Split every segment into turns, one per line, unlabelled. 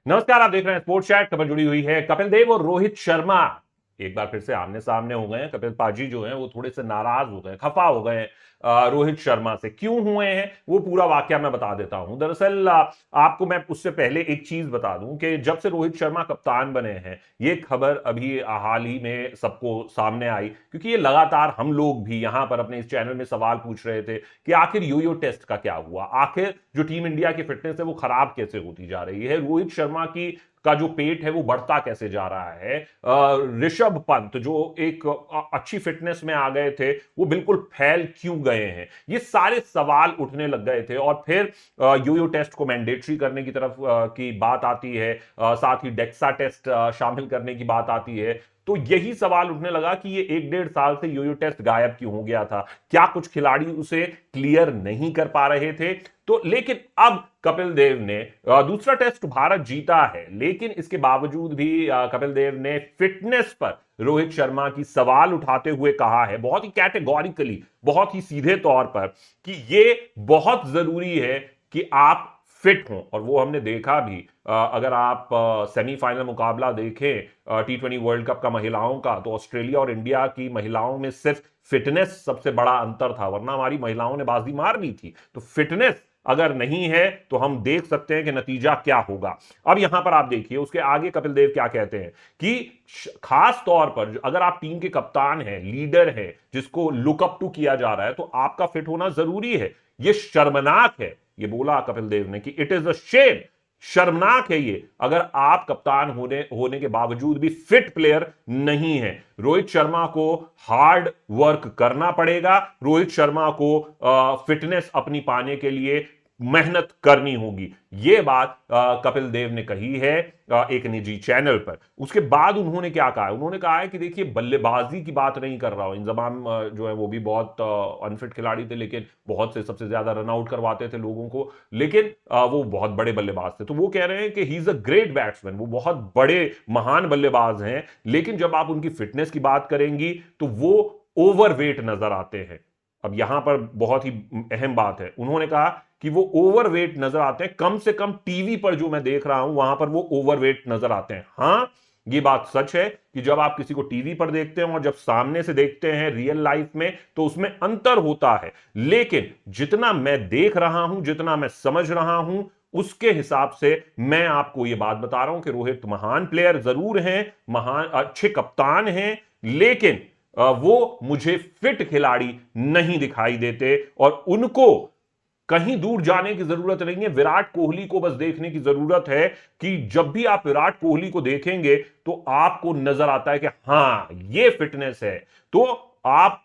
नमस्कार, आप देख रहे हैं स्पोर्ट्स चैट। खबर जुड़ी हुई है कपिल देव और रोहित शर्मा एक बार फिर से आमने सामने हो गए हैं। कपिल पाजी जो हैं वो थोड़े से नाराज हो गए, खफा हो गए हैं रोहित शर्मा से। क्यों हुए हैं वो पूरा वाकया मैं बता देता हूं। दरअसल आपको मैं उससे पहले एक चीज बता दूं कि जब से रोहित शर्मा कप्तान बने हैं, ये खबर अभी हाल ही में सबको सामने आई, क्योंकि ये लगातार हम लोग भी यहां पर अपने इस चैनल में सवाल पूछ रहे थे कि आखिर यो टेस्ट का क्या हुआ, आखिर जो टीम इंडिया की फिटनेस है वो खराब कैसे होती जा रही है, रोहित शर्मा की का जो पेट है वो बढ़ता कैसे जा रहा है, ऋषभ पंत जो एक अच्छी फिटनेस में आ गए थे वो बिल्कुल फैल क्यों गए हैं। ये सारे सवाल उठने लग गए थे और फिर यो टेस्ट को मैंडेटरी करने की तरफ की बात आती है, साथ ही डेक्सा टेस्ट शामिल करने की बात आती है। तो यही सवाल उठने लगा कि ये 1-1.5 साल से यो टेस्ट गायब क्यों हो गया था, क्या कुछ खिलाड़ी उसे क्लियर नहीं कर पा रहे थे। तो लेकिन अब कपिल देव ने दूसरा टेस्ट भारत जीता है, लेकिन इसके बावजूद भी कपिल देव ने फिटनेस पर रोहित शर्मा की सवाल उठाते हुए कहा है, बहुत ही कैटेगोरिकली, बहुत ही सीधे तौर पर, कि ये बहुत जरूरी है कि आप फिट हों। और वो हमने देखा भी, अगर आप सेमीफाइनल मुकाबला देखें T20 वर्ल्ड कप का महिलाओं का, तो ऑस्ट्रेलिया और इंडिया की महिलाओं में सिर्फ फिटनेस सबसे बड़ा अंतर था, वरना हमारी महिलाओं ने बाजी मार ली थी। तो फिटनेस अगर नहीं है तो हम देख सकते हैं कि नतीजा क्या होगा। अब यहां पर आप देखिए उसके आगे कपिल देव क्या कहते हैं कि खास तौर पर अगर आप टीम के कप्तान हैं, लीडर हैं, जिसको लुकअप टू किया जा रहा है, तो आपका फिट होना जरूरी है। यह शर्मनाक है, ये बोला कपिल देव ने कि इट इज अ शेम, शर्मनाक है ये, अगर आप कप्तान होने के बावजूद भी फिट प्लेयर नहीं है। रोहित शर्मा को हार्ड वर्क करना पड़ेगा, रोहित शर्मा को फिटनेस अपनी पाने के लिए मेहनत करनी होगी। यह बात कपिल देव ने कही है एक निजी चैनल पर। उसके बाद उन्होंने क्या कहा, उन्होंने कहा है कि देखिए, बल्लेबाजी की बात नहीं कर रहा हूं, इंजमाम जो है वो भी बहुत अनफिट खिलाड़ी थे, लेकिन बहुत से सबसे ज्यादा रन आउट करवाते थे लोगों को, लेकिन वो बहुत बड़े बल्लेबाज थे। तो वो कह रहे हैं कि he is a great batsman, वो बहुत बड़े महान बल्लेबाज हैं, लेकिन जब आप उनकी फिटनेस की बात करेंगी तो वो ओवरवेट नजर आते हैं। अब यहां पर बहुत ही अहम बात है, उन्होंने कहा कि वो ओवरवेट नजर आते हैं, कम से कम टीवी पर जो मैं देख रहा हूं वहां पर वो ओवरवेट नजर आते हैं। हां, ये बात सच है कि जब आप किसी को टीवी पर देखते हैं और जब सामने से देखते हैं रियल लाइफ में, तो उसमें अंतर होता है। लेकिन जितना मैं देख रहा हूं, जितना मैं समझ रहा हूं, उसके हिसाब से मैं आपको यह बात बता रहा हूं कि रोहित महान प्लेयर जरूर हैं, महान अच्छे कप्तान हैं, लेकिन वो मुझे फिट खिलाड़ी नहीं दिखाई देते। और उनको कहीं दूर जाने की जरूरत नहीं है, विराट कोहली को बस देखने की जरूरत है कि जब भी आप विराट कोहली को देखेंगे तो आपको नजर आता है कि हां, ये फिटनेस है। तो आप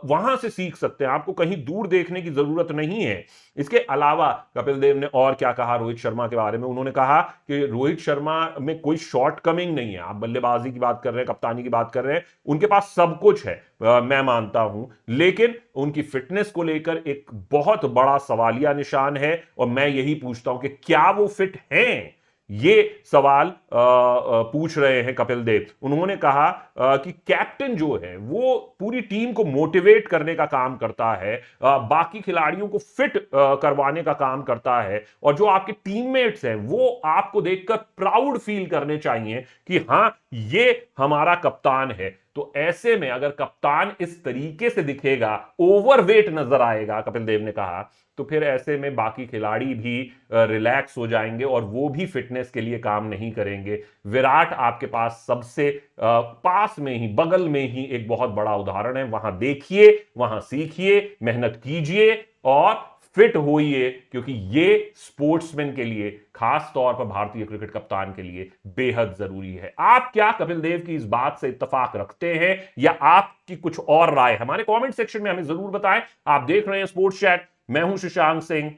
वहां से सीख सकते हैं, आपको कहीं दूर देखने की जरूरत नहीं है। इसके अलावा कपिल देव ने और क्या कहा रोहित शर्मा के बारे में, उन्होंने कहा कि रोहित शर्मा में कोई शॉर्ट कमिंग नहीं है। आप बल्लेबाजी की बात कर रहे हैं, कप्तानी की बात कर रहे हैं, उनके पास सब कुछ है, मैं मानता हूं, लेकिन उनकी फिटनेस को लेकर एक बहुत बड़ा सवालिया निशान है। और मैं यही पूछता हूं कि क्या वो फिट हैं, ये सवाल पूछ रहे हैं कपिल देव। उन्होंने कहा कि कैप्टन जो है वो पूरी टीम को मोटिवेट करने का काम करता है, बाकी खिलाड़ियों को फिट करवाने का काम करता है, और जो आपके टीममेट्स हैं वो आपको देखकर प्राउड फील करने चाहिए कि हां, ये हमारा कप्तान है। तो ऐसे में अगर कप्तान इस तरीके से दिखेगा, ओवरवेट नजर आएगा, कपिल देव ने कहा, तो फिर ऐसे में बाकी खिलाड़ी भी रिलैक्स हो जाएंगे और वो भी फिटनेस के लिए काम नहीं करेंगे। विराट आपके पास सबसे पास में ही, बगल में ही एक बहुत बड़ा उदाहरण है। वहां देखिए, वहां सीखिए, मेहनत कीजिए और फिट होइए, क्योंकि ये स्पोर्ट्समैन के लिए, खास तौर पर भारतीय क्रिकेट कप्तान के लिए बेहद जरूरी है। आप क्या कपिल देव की इस बात से इत्तेफाक रखते हैं या आपकी कुछ और राय हमारे कमेंट सेक्शन में हमें जरूर बताएं। आप देख रहे हैं स्पोर्ट्स चैट, मैं हूं शशांक सिंह।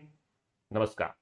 नमस्कार।